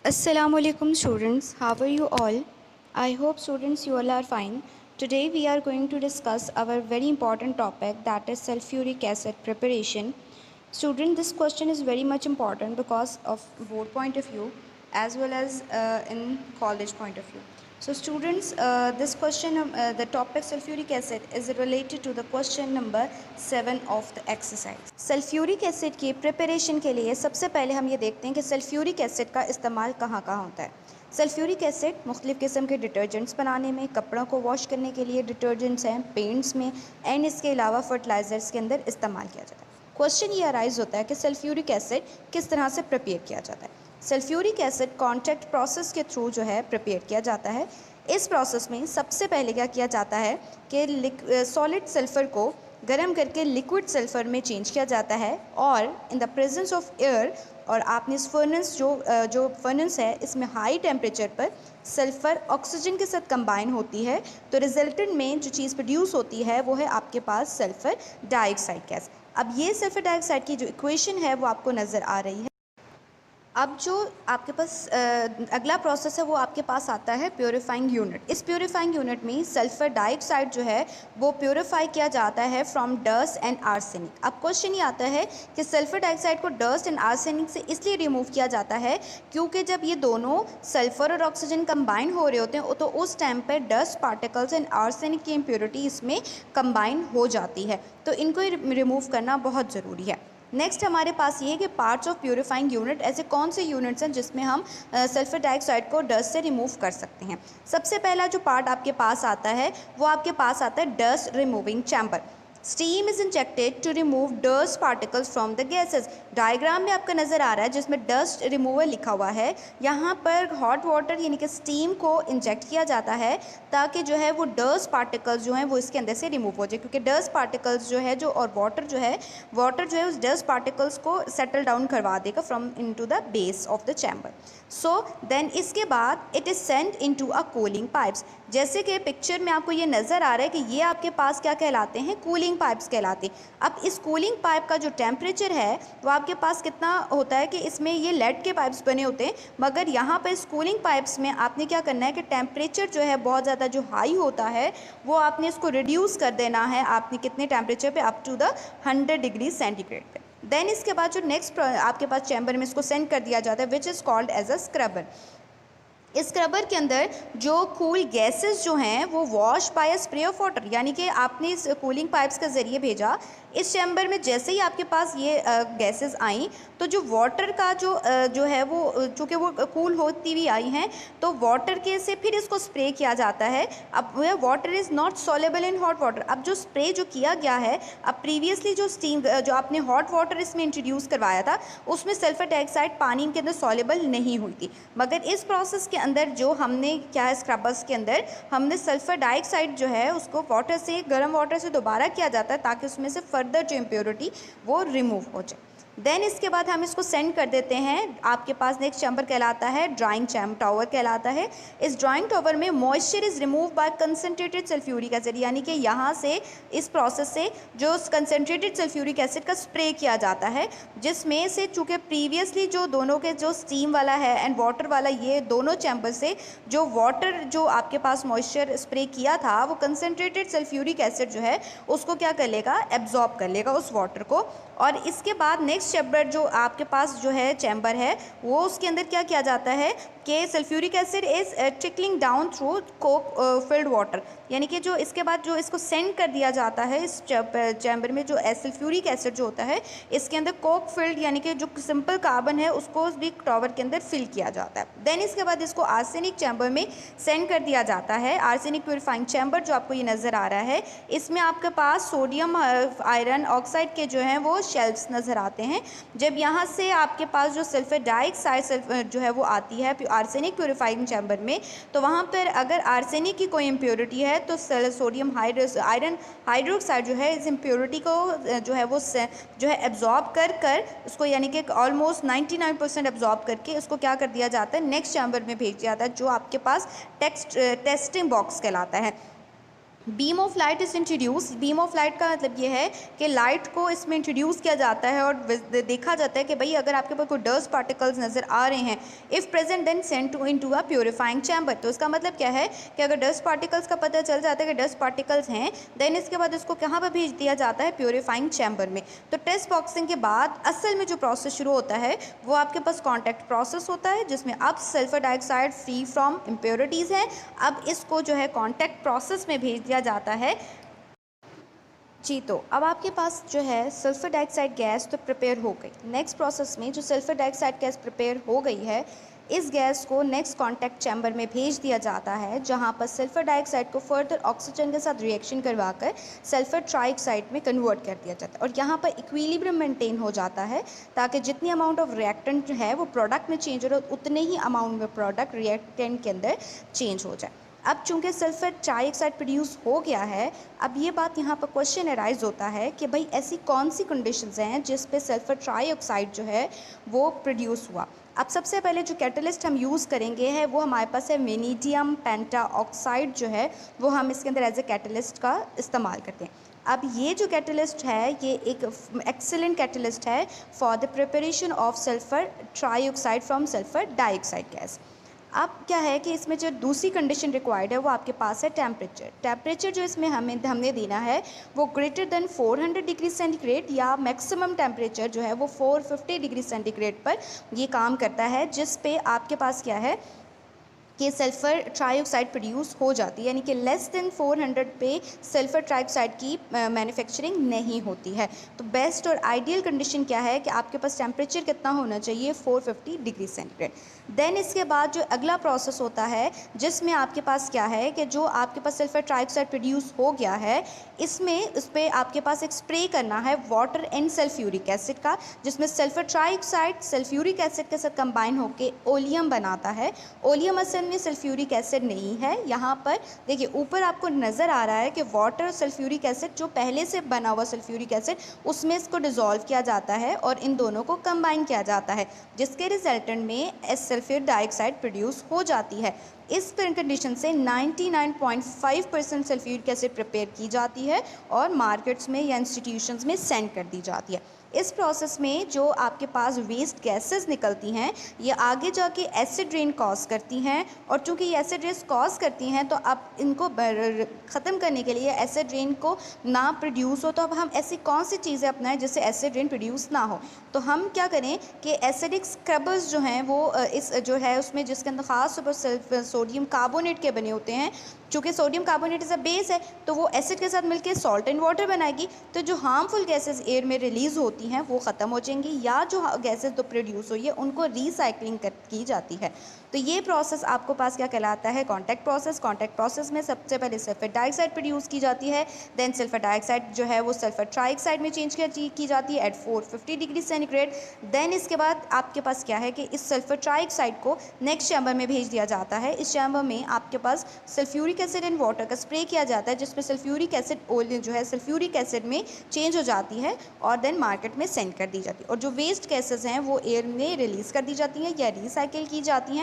Assalamualaikum students, how are you all? I hope students you all are fine. Today we are going to discuss our very important topic, that is sulfuric acid preparation. Student, this question is very much important because of board point of view as well as in college point of view. So students, this question, the topic sulfuric acid is related to the question number 7 of the exercise. Sulphuric acid की preparation के लिए सबसे पहले हम ये देखते हैं कि सल्फ्यूरिक एसिड का इस्तेमाल कहाँ कहाँ होता है। सल्फ्यूरिक एसिड मुख्तलिफ़ किस्म के डिटर्जेंट्स बनाने में, कपड़ों को वॉश करने के लिए डिटर्जेंट्स हैं, पेंट्स में एंड इसके अलावा फर्टिलाइज़र्स के अंदर इस्तेमाल किया जाता है। क्वेश्चन ये अराइज होता है कि सल्फ्यूरिक एसिड किस तरह से प्रिपेयर किया जाता है। सल्फ्यूरिक एसिड कॉन्टैक्ट प्रोसेस के थ्रू जो है प्रिपेयर किया जाता है। इस प्रोसेस में सबसे पहले क्या किया जाता है कि सॉलिड सल्फ़र को गर्म करके लिक्विड सल्फ़र में चेंज किया जाता है और in the presence of air, और आपने इस फर्नेस जो फर्नेस है इसमें हाई टेम्परेचर पर सल्फ़र ऑक्सीजन के साथ कंबाइन होती है, तो रिजल्टेंट में जो चीज़ प्रोड्यूस होती है वो है आपके पास सल्फ़र डाइऑक्साइड गैस। अब ये सल्फ़र डाइऑक्साइड की जो इक्वेशन है वो आपको नज़र आ रही है। अब जो आपके पास अगला प्रोसेस है वो आपके पास आता है प्योरीफाइंग यूनिट। इस प्योरीफाइंग यूनिट में सल्फ़र डाइऑक्साइड जो है वो प्योरीफाई किया जाता है फ्रॉम डस्ट एंड आर्सेनिक। अब क्वेश्चन ये आता है कि सल्फ़र डाइऑक्साइड को डस्ट एंड आर्सेनिक से इसलिए रिमूव किया जाता है क्योंकि जब ये दोनों सल्फ़र और ऑक्सीजन कंबाइन हो रहे होते हैं तो उस टाइम पर डस्ट पार्टिकल्स एंड आर्सेनिक की इम्प्योरिटी इसमें कंबाइन हो जाती है, तो इनको रिमूव करना बहुत ज़रूरी है। नेक्स्ट हमारे पास ये है कि पार्ट्स ऑफ प्योरीफाइंग यूनिट, ऐसे कौन से यूनिट्स हैं जिसमें हम सल्फ़र डाइऑक्साइड को डस्ट से रिमूव कर सकते हैं। सबसे पहला जो पार्ट आपके पास आता है वो आपके पास आता है dust removing chamber. Steam is injected to remove dust particles from the gases. Diagram में आपका नज़र आ रहा है जिसमें डस्ट रिमूवर लिखा हुआ है। यहाँ पर हॉट वाटर यानी कि स्टीम को इंजेक्ट किया जाता है ताकि जो है वो डस्ट पार्टिकल्स जो हैं वो इसके अंदर से रिमूव हो जाए, क्योंकि डस्ट पार्टिकल्स जो है और वाटर जो है उस डस्ट पार्टिकल्स को सेटल डाउन करवा देगा from into the base of the chamber. So then इसके बाद it is sent into a cooling pipes. जैसे कि पिक्चर में आपको ये नज़र आ रहा है कि ये आपके पास क्या कहलाते हैं, कूलिंग पाइप्स कहलाते हैं। अब इस कूलिंग पाइप का जो टेम्परेचर है वो आपके पास कितना होता है कि इसमें ये लेड के पाइप्स बने होते हैं, मगर यहाँ पर इस कूलिंग पाइप्स में आपने क्या करना है कि टेम्परेचर जो है बहुत ज़्यादा जो हाई होता है वो आपने इसको रिड्यूस कर देना है। आपने कितने टेम्परेचर पे, up to the 100 degree centigrade पे। देन इसके बाद जो नेक्स्ट आपके पास चैम्बर में इसको सेंड कर दिया जाता है which is called as a scrubber. इस स्क्रबर के अंदर जो कूल गैसेस जो हैं वो wash by spray of water, यानी कि आपने इस कूलिंग पाइप्स के ज़रिए भेजा। इस चैम्बर में जैसे ही आपके पास ये गैसेस आई तो जो वाटर का जो है वो चूँकि वो कूल होती हुई आई हैं तो वाटर के से फिर इसको स्प्रे किया जाता है। अब वह water is not soluble in hot water. अब जो स्प्रे जो किया गया है, अब प्रीवियसली जो स्टीम जो आपने हॉट वाटर इसमें इंट्रोड्यूस करवाया था उसमें सल्फ़र डाइऑक्साइड पानी के अंदर सॉलेबल नहीं हुई थी, मगर इस प्रोसेस के अंदर जो हमने क्या है स्क्रबर्स के अंदर हमने सल्फ़र डाइऑक्साइड जो है उसको वाटर से, गर्म वाटर से दोबारा किया जाता है ताकि उसमें से फर्दर जो इम्प्योरिटी वो रिमूव हो जाए। देन इसके बाद हम इसको सेंड कर देते हैं। आपके पास नेक्स्ट चैम्बर कहलाता है ड्राइंग टावर कहलाता है। इस ड्राइंग टावर में moisture is remove by concentrated sulphuric acid, यानी कि यहाँ से इस प्रोसेस से जो कंसनट्रेटेड सल्फ्यूरिक एसिड का स्प्रे किया जाता है, जिसमें से चूँकि प्रीवियसली जो दोनों के जो स्टीम वाला है एंड वाटर वाला, ये दोनों चैम्बर से जो वाटर जो आपके पास मॉइस्चर स्प्रे किया था वो कंसनट्रेटेड सल्फ्यूरिक एसिड जो है उसको क्या कर लेगा, एब्जॉर्ब कर लेगा उस वाटर को। और इसके बाद नेक्स्ट चैम्बर जो आपके पास जो है चैम्बर है वो उसके अंदर क्या किया जाता है कि sulphuric acid is trickling down through Coke field water, यानी कि जो इसके बाद जो इसको सेंड कर दिया जाता है इस चैम्बर में जो सल्फ्यूरिक एसिड जो होता है इसके अंदर कोक फिल्ड यानी कि जो सिंपल कार्बन है उसको भी टावर के अंदर फिल किया जाता है। देन इसके बाद इसको आर्सेनिक चैम्बर में सेंड कर दिया जाता है। आर्सेनिक प्योरीफाइंग चैम्बर जो आपको ये नज़र आ रहा है इसमें आपके पास सोडियम आयरन ऑक्साइड के जो हैं वो शेल्फ्स नज़र आते हैं। जब यहाँ से आपके पास जो सल्फ़र डाइऑक्साइड जो है वो आती है आर्सेनिक प्योरीफाइंग चैम्बर में, तो वहाँ पर अगर आर्सेनिक की कोई इम्प्योरिटी है तो सोडियम आयरन हाइड्रोक्साइड जो है इस इम्प्योरिटी को जो है वो जो है एब्जॉर्ब कर उसको, यानी कि ऑलमोस्ट 99% एब्जॉर्ब करके उसको क्या कर दिया जाता है, नेक्स्ट चैम्बर में भेज दिया जाता है जो आपके पास टेस्टिंग बॉक्स कहलाता है। Beam of light is introduce. Beam of light का मतलब ये है कि लाइट को इसमें इंट्रोड्यूस किया जाता है और देखा जाता है कि भाई अगर आपके पास कोई डस्ट पार्टिकल्स नज़र आ रहे हैं, if present then send to into a purifying chamber. तो इसका मतलब क्या है कि अगर डस्ट पार्टिकल्स का पता चल जाता है कि डस्ट पार्टिकल्स हैं, देन इसके बाद इसको कहाँ पर भेज दिया जाता है, प्योरीफाइंग चैम्बर में। तो टेस्ट बॉक्सिंग के बाद असल में जो प्रोसेस शुरू होता है वो आपके पास कॉन्टैक्ट प्रोसेस होता है, जिसमें अब sulphur dioxide free from impurities है। अब इसको जो है कॉन्टैक्ट प्रोसेस में भेज दिया जाता है। जी, तो अब आपके पास जो है सल्फ़र डाइऑक्साइड गैस तो प्रिपेयर हो गई। नेक्स्ट प्रोसेस में जो सल्फ़र डाइऑक्साइड गैस प्रिपेयर हो गई है, इस गैस को नेक्स्ट कॉन्टैक्ट चैम्बर में भेज दिया जाता है, जहां पर सल्फ़र डाइऑक्साइड को फर्दर ऑक्सीजन के साथ रिएक्शन करवाकर सल्फ़र ट्राइऑक्साइड में कन्वर्ट कर दिया जाता है और यहाँ पर इक्विलिब्रियम मेंटेन हो जाता है, ताकि जितनी अमाउंट ऑफ रिएक्टेंट जो है वो प्रोडक्ट में चेंज हो रहा है, उतने ही अमाउंट में प्रोडक्ट रिएक्टेंट के अंदर चेंज हो जाए। अब चूंकि सल्फर ट्राइऑक्साइड प्रोड्यूस हो गया है, अब ये बात यहाँ पर क्वेश्चन अराइज होता है कि भाई ऐसी कौन सी कंडीशंस हैं जिस पे सल्फर ट्राइऑक्साइड जो है वो प्रोड्यूस हुआ। अब सबसे पहले जो कैटलिस्ट हम यूज़ करेंगे है वो हमारे पास है वेनेडियम पेंटाऑक्साइड, जो है वो हम इसके अंदर एज ए कैटलिस्ट का इस्तेमाल करते हैं। अब ये जो कैटलिस्ट है ये एक एक्सीलेंट कैटलिस्ट है for the preparation of sulphur trioxide from sulphur dioxide gas. अब क्या है कि इसमें जो दूसरी कंडीशन रिक्वायर्ड है वो आपके पास है टेम्परेचर। टेम्परेचर जो इसमें हमने देना है वो ग्रेटर देन 400 डिग्री सेंटीग्रेड, या मैक्सिमम टेम्परेचर जो है वो 450 डिग्री सेंटीग्रेड पर ये काम करता है, जिस पे आपके पास क्या है कि सल्फ़र ट्राइऑक्साइड प्रोड्यूस हो जाती है, यानी कि लेस देन 400 पे सल्फ़र ट्राइऑक्साइड की मैन्युफैक्चरिंग नहीं होती है। तो बेस्ट और आइडियल कंडीशन क्या है कि आपके पास टेम्परेचर कितना होना चाहिए, 450 डिग्री सेंटीग्रेड। देन इसके बाद जो अगला प्रोसेस होता है जिसमें आपके पास क्या है कि जो आपके पास सल्फ़र ट्राइऑक्साइड प्रोड्यूस हो गया है, इसमें उस पर आपके पास एक स्प्रे करना है वाटर एंड सल्फ्यूरिक एसिड का, जिसमें सल्फ़र ट्राइऑक्साइड सल्फ्यूरिक एसिड के साथ कंबाइन होकर ओलियम बनाता है। ओलियम असल में सल्फ्यूरिक एसिड नहीं है। यहाँ पर देखिए ऊपर आपको नज़र आ रहा है कि वाटर और सल्फ्यूरिक एसिड जो पहले से बना हुआ सल्फ्यूरिक एसिड, उसमें इसको डिज़ोल्व किया जाता है और इन दोनों को कंबाइन किया जाता है, जिसके रिजल्टेंट में सल्फर डाइऑक्साइड प्रोड्यूस हो जाती है। इस कंडीशन से 99.5% सल्फ्यूरिक एसिड प्रिपेयर की जाती है और मार्केट्स में या इंस्टीट्यूशंस में सेंड कर दी जाती है। इस प्रोसेस में जो आपके पास वेस्ट गैसेस निकलती हैं ये आगे जाके एसिड रेन कॉज करती हैं, और चूंकि ये एसिड रेन कॉज करती हैं तो अब इनको ख़त्म करने के लिए एसिड रेन को ना प्रोड्यूस हो, तो अब हम ऐसी कौन सी चीज़ें अपनाएं जिससे एसिड रेन प्रोड्यूस ना हो। तो हम क्या करें कि एसिडिक स्क्रबर्स जो हैं वो इस जो है उसमें जिसके अंदर ख़ास तौर पर सोडियम कार्बोनेट के बने होते हैं, चूँकि sodium carbonate is a base है तो वो एसिड के साथ मिलकर सॉल्ट एंड वाटर बनाएगी, तो जो हार्मफुल गैसेस एयर में रिलीज़ होती हैं वो ख़त्म हो जाएंगी, या जो गैसेस तो प्रोड्यूस हुई है उनको रीसाइक्लिंग की जाती है। तो ये प्रोसेस आपको पास क्या कहलाता है, कॉन्टैक्ट प्रोसेस। कॉन्टैक्ट प्रोसेस में सबसे पहले सल्फर डाइऑक्साइड प्रोड्यूस की जाती है, देन सल्फर डाइऑक्साइड जो है वो सल्फर ट्राइऑक्साइड में चेंज की जाती है एट 450 डिग्री सेंटीग्रेड। देन इसके बाद आपके पास क्या है कि इस सल्फर ट्राइऑक्साइड को नेक्स्ट चैम्बर में भेज दिया जाता है। इस चैम्बर में आपके पास सल्फ्यूरिक एसिड एंड वाटर का स्प्रे किया जाता है, जिसमें सल्फ्यूरिक एसिड ऑयल जो है सल्फ्यूरिक एसिड में चेंज हो जाती है और देन मार्केट में सेंड कर दी जाती है, और जो वेस्ट गैसेस हैं वो एयर में रिलीज़ कर दी जाती हैं या रिसाइकिल की जाती हैं।